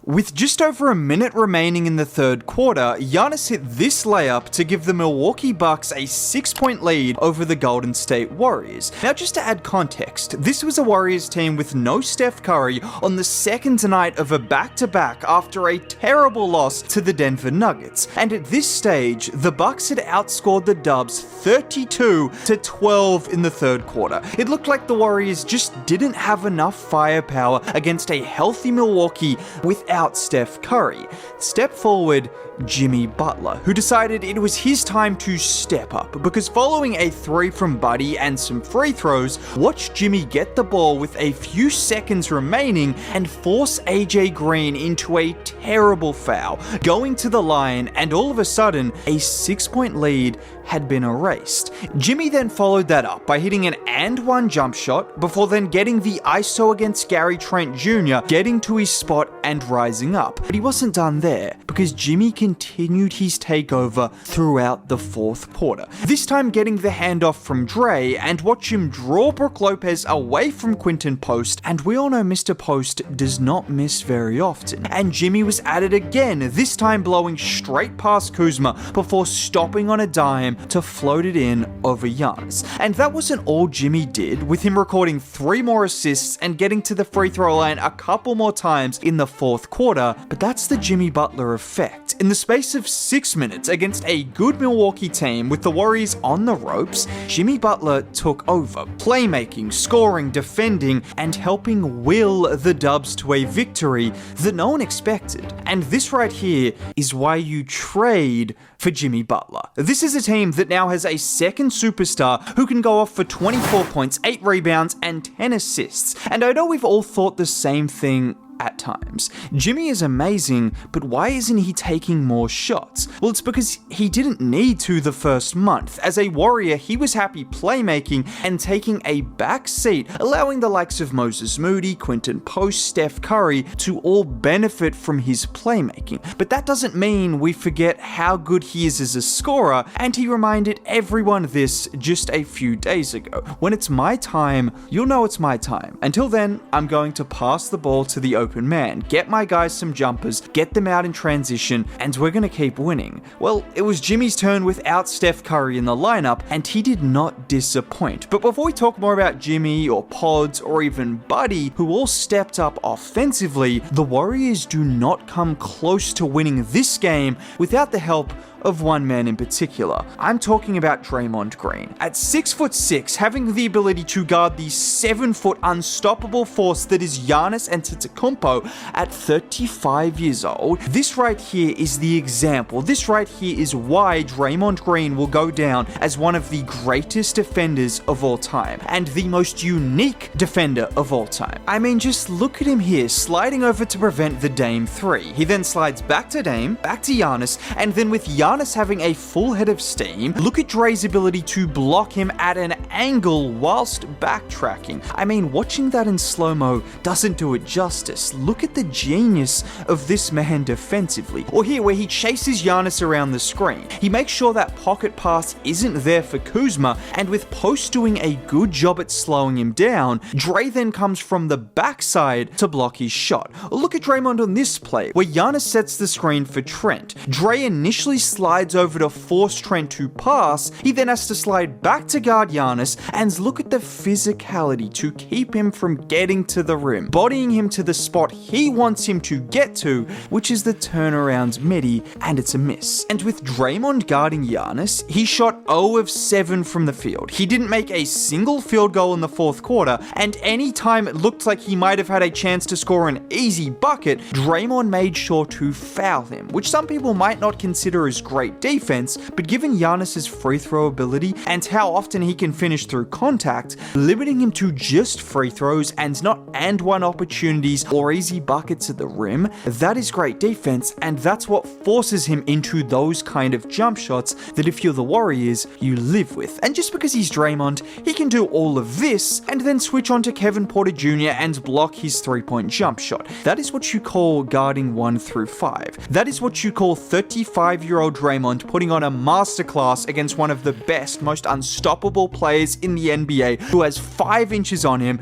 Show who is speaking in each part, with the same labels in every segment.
Speaker 1: With just over a minute remaining in the third quarter, Giannis hit this layup to give the Milwaukee Bucks a 6-point lead over the Golden State Warriors. Now, just to add context, this was a Warriors team with no Steph Curry on the second night of a back-to-back after a terrible loss to the Denver Nuggets. And at this stage, the Bucks had outscored the Dubs 32-12 in the third quarter. It looked like the Warriors just didn't have enough firepower against a healthy Milwaukee without Steph Curry. Step forward Jimmy Butler, who decided it was his time to step up, because following a 3 from Buddy and some free throws, watch Jimmy get the ball with a few seconds remaining and force AJ Green into a terrible foul, going to the line, and all of a sudden, a 6-point lead had been erased. Jimmy then followed that up by hitting an and-one jump shot before then getting the ISO against Gary Trent Jr., getting to his spot and rising up. But he wasn't done there, because Jimmy continued his takeover throughout the fourth quarter. This time getting the handoff from Dre, and watch him draw Brook Lopez away from Quinton Post, and we all know Mr. Post does not miss very often. And Jimmy was at it again, this time blowing straight past Kuzma before stopping on a dime to float it in over Giannis. And that wasn't all Jimmy did, with him recording 3 more assists and getting to the free throw line a couple more times in the fourth quarter, but that's the Jimmy Butler effect. In the space of 6 minutes against a good Milwaukee team with the Warriors on the ropes, Jimmy Butler took over, playmaking, scoring, defending, and helping will the Dubs to a victory that no one expected. And this right here is why you trade for Jimmy Butler. This is a team that now has a second superstar who can go off for 24 points, 8 rebounds, and 10 assists. And I know we've all thought the same thing at times. Jimmy is amazing, but why isn't he taking more shots? Well, it's because he didn't need to the first month. As a Warrior, he was happy playmaking and taking a back seat, allowing the likes of Moses Moody, Quinton Post, Steph Curry to all benefit from his playmaking. But that doesn't mean we forget how good he is as a scorer, and he reminded everyone this just a few days ago. When it's my time, you'll know it's my time. Until then, I'm going to pass the ball to the open man, get my guys some jumpers, get them out in transition, and we're gonna keep winning. Well, it was Jimmy's turn without Steph Curry in the lineup, and he did not disappoint. But before we talk more about Jimmy or Pods or even Buddy, who all stepped up offensively, the Warriors do not come close to winning this game without the help of one man in particular. I'm talking about Draymond Green. At 6'6", having the ability to guard the 7-foot unstoppable force that is Giannis Antetokounmpo at 35 years old, this right here is the example. This right here is why Draymond Green will go down as one of the greatest defenders of all time, and the most unique defender of all time. I mean, just look at him here, sliding over to prevent the Dame 3. He then slides back to Dame, back to Giannis, and then with Giannis having a full head of steam, look at Dre's ability to block him at an angle whilst backtracking. I mean, watching that in slow-mo doesn't do it justice. Look at the genius of this man defensively. Or here, where he chases Giannis around the screen. He makes sure that pocket pass isn't there for Kuzma, and with Post doing a good job at slowing him down, Dre then comes from the backside to block his shot. Look at Draymond on this play, where Giannis sets the screen for Trent. Dre initially slides over to force Trent to pass, he then has to slide back to guard Giannis, and look at the physicality to keep him from getting to the rim, bodying him to the spot he wants him to get to, which is the turnaround midi, and it's a miss. And with Draymond guarding Giannis, he shot 0 of 7 from the field. He didn't make a single field goal in the fourth quarter, and any time it looked like he might have had a chance to score an easy bucket, Draymond made sure to foul him, which some people might not consider as great defense, but given Giannis's free throw ability and how often he can finish through contact, limiting him to just free throws and not and-one opportunities or easy buckets at the rim, that is great defense, and that's what forces him into those kind of jump shots that if you're the Warriors, you live with. And just because he's Draymond, he can do all of this and then switch on to Kevin Porter Jr. and block his 3-point jump shot. That is what you call guarding 1 through 5. That is what you call 35-year-old Draymond putting on a masterclass against one of the best, most unstoppable players in the NBA who has 5 inches on him,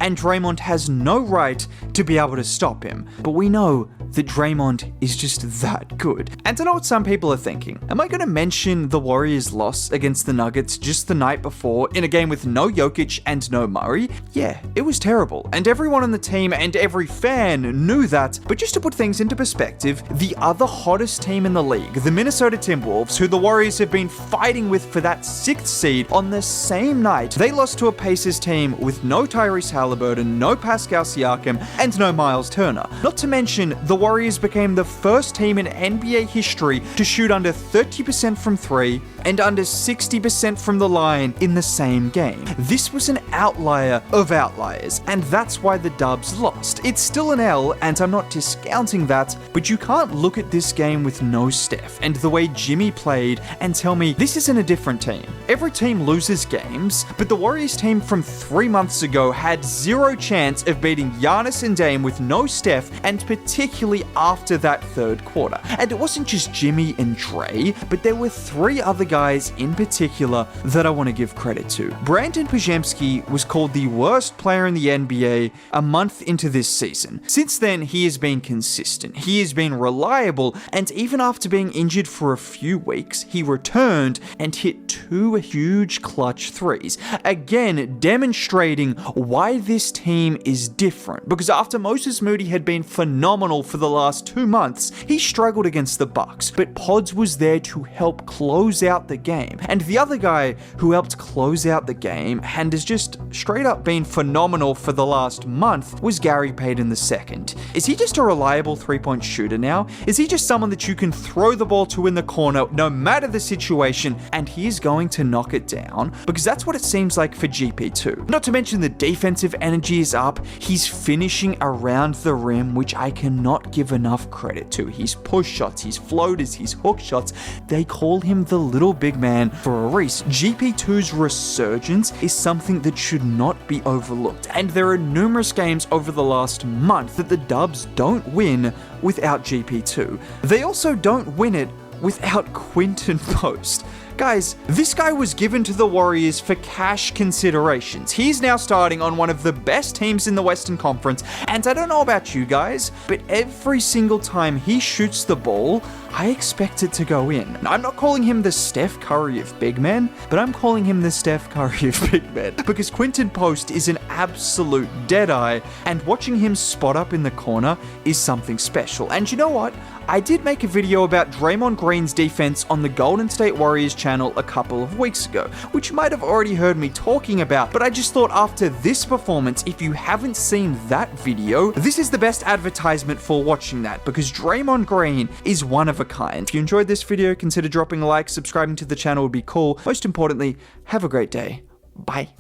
Speaker 1: and Draymond has no right to be able to stop him. But we know that Draymond is just that good. And I know what some people are thinking. Am I going to mention the Warriors' loss against the Nuggets just the night before in a game with no Jokic and no Murray? Yeah, it was terrible. And everyone on the team and every fan knew that. But just to put things into perspective, the other hottest team in the league, the Minnesota Timberwolves, who the Warriors have been fighting with for that 6th seed, on the same night, they lost to a Pacers team with no Tyrese Halliburton, no Pascal Siakam, and no Miles Turner. Not to mention, the Warriors became the first team in NBA history to shoot under 30% from 3 and under 60% from the line in the same game. This was an outlier of outliers, and that's why the Dubs lost. It's still an L, and I'm not discounting that, but you can't look at this game with no Steph and the way Jimmy played and tell me this isn't a different team. Every team loses games, but the Warriors team from 3 months ago had zero chance of beating Giannis and Dame with no Steph, and particularly after that 3rd quarter. And it wasn't just Jimmy and Dre, but there were 3 other guys in particular that I want to give credit to. Brandon Podziemski was called the worst player in the NBA a month into this season. Since then, he has been consistent, he has been reliable, and even after being injured for a few weeks, he returned and hit 2 huge clutch threes. Again, demonstrating why this team is different, because after Moses Moody had been phenomenal for the last 2 months, he struggled against the Bucks, but Pods was there to help close out the game. And the other guy who helped close out the game and has just straight up been phenomenal for the last month was Gary Payton II. Is he just a reliable 3-point shooter now? Is he just someone that you can throw the ball to in the corner no matter the situation and he is going to knock it down? Because that's what it seems like for GP2. Not to mention the defensive energy is up, he's finishing around the rim, which I cannot give enough credit to. His push shots, his floaters, his hook shots, they call him the little big man for a reason. GP2's resurgence is something that should not be overlooked, and there are numerous games over the last month that the Dubs don't win without GP2. They also don't win it without Quinton Post. Guys, this guy was given to the Warriors for cash considerations. He's now starting on one of the best teams in the Western Conference, and I don't know about you guys, but every single time he shoots the ball, I expect it to go in. I'm not calling him the Steph Curry of big men, but I'm calling him the Steph Curry of big men, because Quinton Post is an absolute deadeye, and watching him spot up in the corner is something special. And you know what? I did make a video about Draymond Green's defense on the Golden State Warriors channel a couple of weeks ago, which you might have already heard me talking about, but I just thought after this performance, if you haven't seen that video, this is the best advertisement for watching that, because Draymond Green is one of a kind. If you enjoyed this video, consider dropping a like, subscribing to the channel would be cool. Most importantly, have a great day. Bye.